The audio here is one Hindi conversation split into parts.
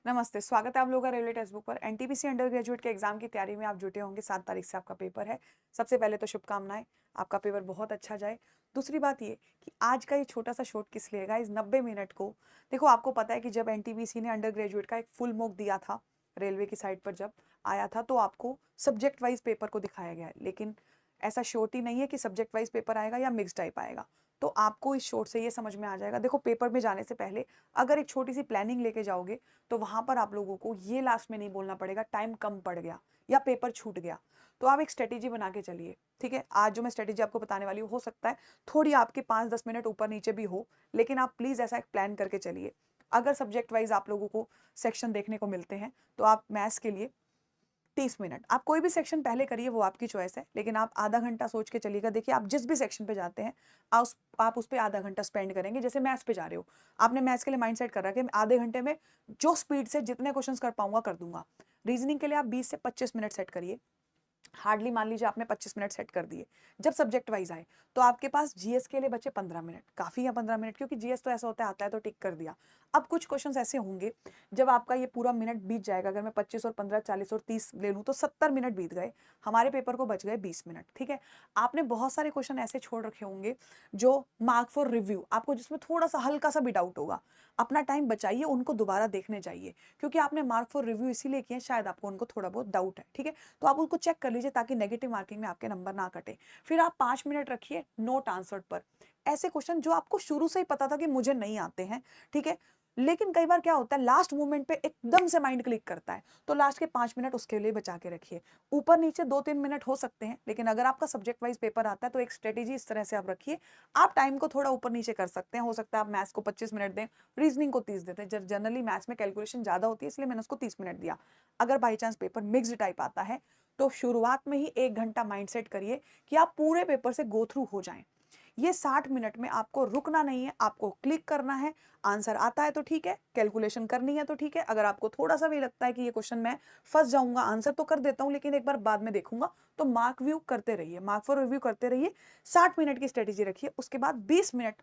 नमस्ते, स्वागत है आप लोगों का रेलवे टेक्स्ट बुक पर। एनटीपीसी अंडर ग्रेजुएट के एग्जाम की तैयारी में आप जुटे होंगे। 7 तारीख से आपका पेपर है। सबसे पहले तो शुभकामनाएं, आपका पेपर बहुत अच्छा जाए। दूसरी बात ये कि आज का ये छोटा सा शॉट किस लिए गाइस, 90 मिनट को देखो, आपको पता है कि जब एनटीपीसी ने अंडर ग्रेजुएट का एक फुल मॉक दिया था, रेलवे की साइट पर जब आया था, तो आपको सब्जेक्ट वाइज पेपर को दिखाया गया है। लेकिन ऐसा शॉर्ट ही नहीं है कि सब्जेक्ट वाइज पेपर आएगा या मिक्स टाइप आएगा। तो आपको इस शॉर्ट से ये समझ में आ जाएगा। देखो, पेपर में जाने से पहले अगर एक छोटी सी प्लानिंग लेके जाओगे तो वहां पर आप लोगों को ये लास्ट में नहीं बोलना पड़ेगा टाइम कम पड़ गया या पेपर छूट गया। तो आप एक स्ट्रेटेजी बना के चलिए। ठीक है, आज जो मैं स्ट्रेटेजी आपको बताने वाली हूँ, हो सकता है थोड़ी आपके 5-10 मिनट ऊपर नीचे भी हो, लेकिन आप प्लीज ऐसा एक प्लान करके चलिए। अगर सब्जेक्ट वाइज आप लोगों को सेक्शन देखने को मिलते हैं तो आप मैथ्स के लिए 30 मिनट, आप कोई भी सेक्शन पहले करिए, वो आपकी चॉइस है, लेकिन आप आधा घंटा सोच के चलिएगा। देखिए, आप जिस भी सेक्शन पे जाते हैं आप उस पर आधा घंटा स्पेंड करेंगे। जैसे मैथ्स पे जा रहे हो, आपने मैथ्स के लिए माइंड सेट कर रहा है कि मैं आधे घंटे में जो स्पीड से जितने क्वेश्चंस कर पाऊंगा कर दूंगा। रीजनिंग के लिए आप 20 से 25 मिनट सेट करिए। हार्डली मान लीजिए आपने 25 मिनट सेट कर दिए। जब सब्जेक्ट वाइज आए तो आपके पास जीएस के लिए बचे 15 मिनट, काफी है 15 मिनट, क्योंकि जीएस तो ऐसा होता है, आता है तो टिक कर दिया। अब कुछ क्वेश्चंस ऐसे होंगे जब आपका ये पूरा मिनट बीत जाएगा। अगर मैं 25 और 15, 40 और 30 ले लूँ तो 70 मिनट बीत गए। हमारे पेपर को बच गए 20 मिनट। ठीक है, आपने बहुत सारे क्वेश्चन ऐसे छोड़ रखे होंगे जो मार्क फॉर रिव्यू, आपको जिसमें थोड़ा सा हल्का सा भी डाउट होगा। अपना टाइम बचाइए, उनको दोबारा देखने चाहिए, क्योंकि आपने मार्क फॉर रिव्यू इसीलिए किए, शायद आपको उनको थोड़ा बहुत डाउट है। ठीक है, तो आप उनको चेक कर लीजिए ताकि नेगेटिव मार्किंग में आपके नंबर ना कटे। फिर आप 5 मिनट रखिए नोट आंसर्ड पर। ऐसे क्वेश्चन जो आपको शुरू से ही पता था कि मुझे नहीं आते हैं, ठीक है, लेकिन कई बार क्या होता है लास्ट मोमेंट पे एकदम से माइंड क्लिक करता है, तो लास्ट के 5 मिनट उसके लिए बचा के रखिए। ऊपर नीचे 2-3 मिनट हो सकते हैं, लेकिन अगर आपका सब्जेक्ट वाइज पेपर आता है तो एक स्ट्रेटेजी इस तरह से आप रखिए। आप टाइम को थोड़ा ऊपर नीचे कर सकते हैं। हो सकता है आप मैथ्स को 25 मिनट दें, रीजनिंग को 30 देते हैं। जनरली मैथ्स में कैलकुलेशन ज्यादा होती है, इसलिए मैंने उसको 30 मिनट दिया। अगर by chance paper mixed type आता है तो शुरुआत में ही 1 घंटा माइंडसेट करिए कि आप पूरे पेपर से गो थ्रू हो जाएं। ये 60 मिनट में आपको रुकना नहीं है, आपको क्लिक करना है। आंसर आता है तो ठीक है, कैलकुलेशन करनी है तो ठीक है। अगर आपको थोड़ा सा भी लगता है कि ये क्वेश्चन मैं फंस जाऊंगा, आंसर तो कर देता हूं लेकिन एक बार बाद में देखूंगा, तो मार्क व्यू करते रहिए, मार्क फॉर रिव्यू करते रहिए। 60 मिनट की स्ट्रेटेजी रखिए। उसके बाद 20 मिनट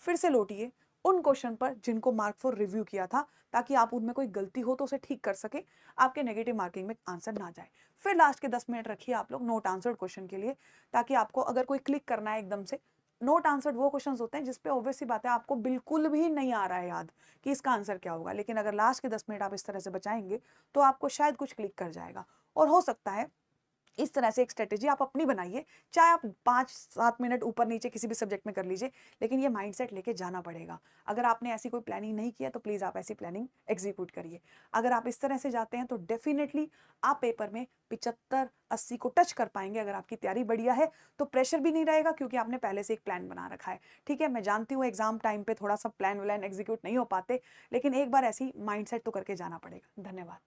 फिर से लौटिए उन क्वेश्चन पर जिनको मार्क फॉर रिव्यू किया था, ताकि आप उनमें कोई गलती हो तो उसे ठीक कर सके, आपके नेगेटिव मार्किंग में आंसर ना जाए। फिर लास्ट के 10 मिनट रखिए आप लोग नोट आंसर्ड क्वेश्चन के लिए, ताकि आपको अगर कोई क्लिक करना है एकदम से। नोट आंसर्ड वो क्वेश्चंस होते हैं जिसपे ऑब्वियस सी बात है आपको बिल्कुल भी नहीं आ रहा है याद कि इसका आंसर क्या होगा, लेकिन अगर लास्ट के 10 मिनट आप इस तरह से बचाएंगे तो आपको शायद कुछ क्लिक कर जाएगा। और हो सकता है इस तरह से एक स्ट्रेटेजी आप अपनी बनाइए, चाहे आप 5-7 मिनट ऊपर नीचे किसी भी सब्जेक्ट में कर लीजिए, लेकिन ये माइंडसेट लेके जाना पड़ेगा। अगर आपने ऐसी कोई प्लानिंग नहीं किया तो प्लीज़ आप ऐसी प्लानिंग एग्जीक्यूट करिए। अगर आप इस तरह से जाते हैं तो डेफिनेटली आप पेपर में 75-80 को टच कर पाएंगे। अगर आपकी तैयारी बढ़िया है तो प्रेशर भी नहीं रहेगा, क्योंकि आपने पहले से एक प्लान बना रखा है। ठीक है, मैं जानती हूँ एग्जाम टाइम पे थोड़ा सा प्लान व्लान एग्जीक्यूट नहीं हो पाते, लेकिन एक बार ऐसी माइंडसेट तो करके जाना पड़ेगा। धन्यवाद।